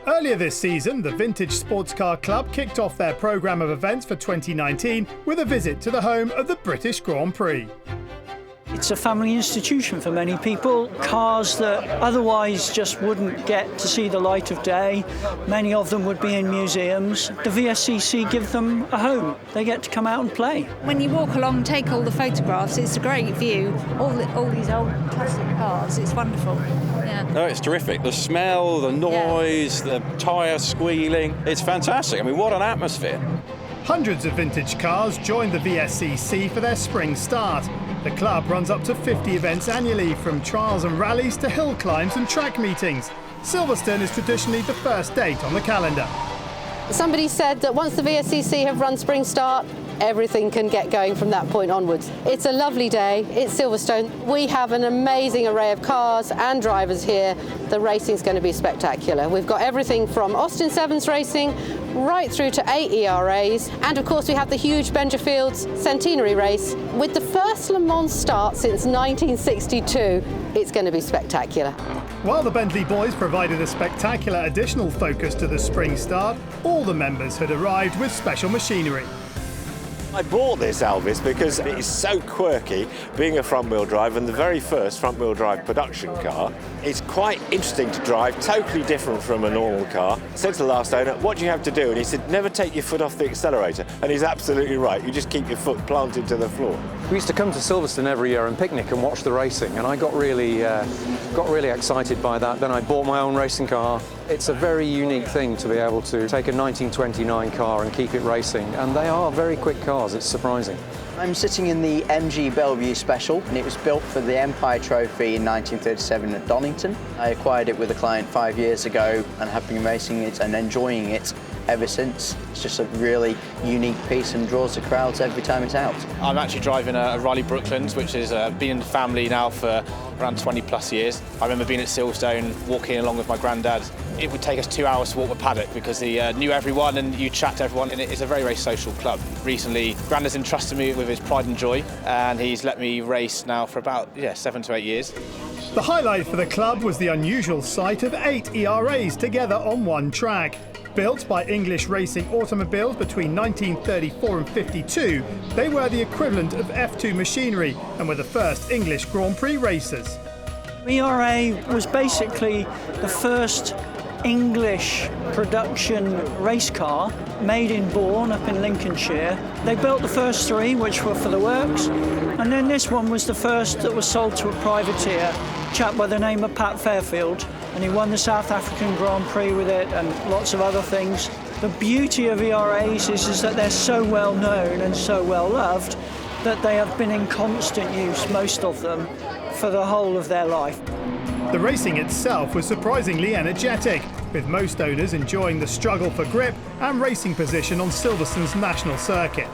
Earlier this season, the Vintage Sports Car Club kicked off their programme of events for 2019 with a visit to the home of the British Grand Prix. It's a family institution for many people. Cars that otherwise just wouldn't get to see the light of day. Many of them would be in museums. The VSCC give them a home. They get to come out and play. When you walk along, take all the photographs, it's a great view. All these old classic cars, it's wonderful. Yeah. No, it's terrific. The smell, the noise, the tyre squealing. It's fantastic. I mean, what an atmosphere. Hundreds of vintage cars joined the VSCC for their spring start. The club runs up to 50 events annually, from trials and rallies to hill climbs and track meetings. Silverstone is traditionally the first date on the calendar. Somebody said that once the VSCC have run spring start, everything can get going from that point onwards. It's a lovely day, it's Silverstone. We have an amazing array of cars and drivers here. The racing's going to be spectacular. We've got everything from Austin Sevens racing right through to 8 ERAs, and of course we have the huge Benjafields centenary race. With the first Le Mans start since 1962, it's going to be spectacular. While the Bentley boys provided a spectacular additional focus to the spring start, all the members had arrived with special machinery. I bought this, Elvis, because it is so quirky, being a front-wheel drive and the very first front-wheel drive production car. It's quite interesting to drive, totally different from a normal car. I said to the last owner, what do you have to do? And he said, never take your foot off the accelerator. And he's absolutely right, you just keep your foot planted to the floor. We used to come to Silverstone every year and picnic and watch the racing, and I got really excited by that. Then I bought my own racing car. It's a very unique thing to be able to take a 1929 car and keep it racing, and they are very quick cars, it's surprising. I'm sitting in the MG Bellevue Special, and it was built for the Empire Trophy in 1937 at Donington. I acquired it with a client 5 years ago and have been racing it and enjoying it ever since. It's just a really unique piece and draws the crowds every time it's out. I'm actually driving a Riley Brooklands, which has been in the family now for around 20 plus years. I remember being at Silverstone, walking along with my granddad. It would take us 2 hours to walk the paddock because he knew everyone and you chat to everyone, and it's a very, very social club. Recently, Grandad's entrusted me with his pride and joy, and he's let me race now for about 7 to 8 years. The highlight for the club was the unusual sight of 8 ERAs together on one track. Built by English racing automobiles between 1934 and 52, they were the equivalent of F2 machinery and were the first English Grand Prix racers. ERA was basically the first English production race car made in Bourne up in Lincolnshire. They built the first 3, which were for the works, and then this one was the first that was sold to a privateer, a chap by the name of Pat Fairfield, and he won the South African Grand Prix with it and lots of other things. The beauty of ERAs is that they're so well known and so well loved that they have been in constant use, most of them, for the whole of their life. The racing itself was surprisingly energetic, with most owners enjoying the struggle for grip and racing position on Silverstone's national circuit.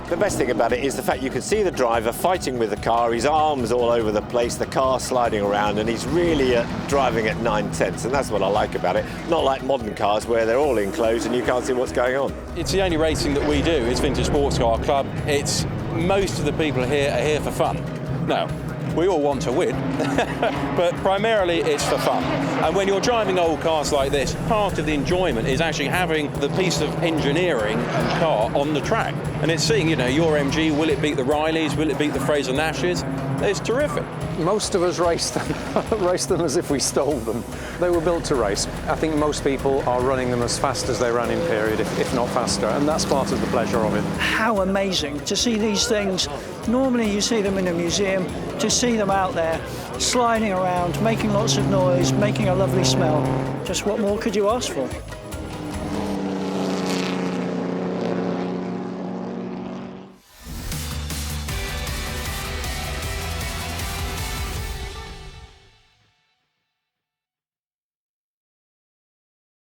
The best thing about it is the fact you can see the driver fighting with the car, his arms all over the place, the car sliding around, and he's really driving at 9/10, and that's what I like about it. Not like modern cars where they're all enclosed and you can't see what's going on. It's the only racing that we do. It's Vintage Sports Car Club. It's most of the people here are here for fun. No. We all want to win, but primarily it's for fun. And when you're driving old cars like this, part of the enjoyment is actually having the piece of engineering and car on the track. And it's seeing, your MG, will it beat the Rileys, will it beat the Fraser Nashes? It's terrific. Most of us race them as if we stole them. They were built to race. I think most people are running them as fast as they ran in period, if not faster, and that's part of the pleasure of it. How amazing to see these things. Normally you see them in a museum, to see them out there, sliding around, making lots of noise, making a lovely smell. Just what more could you ask for?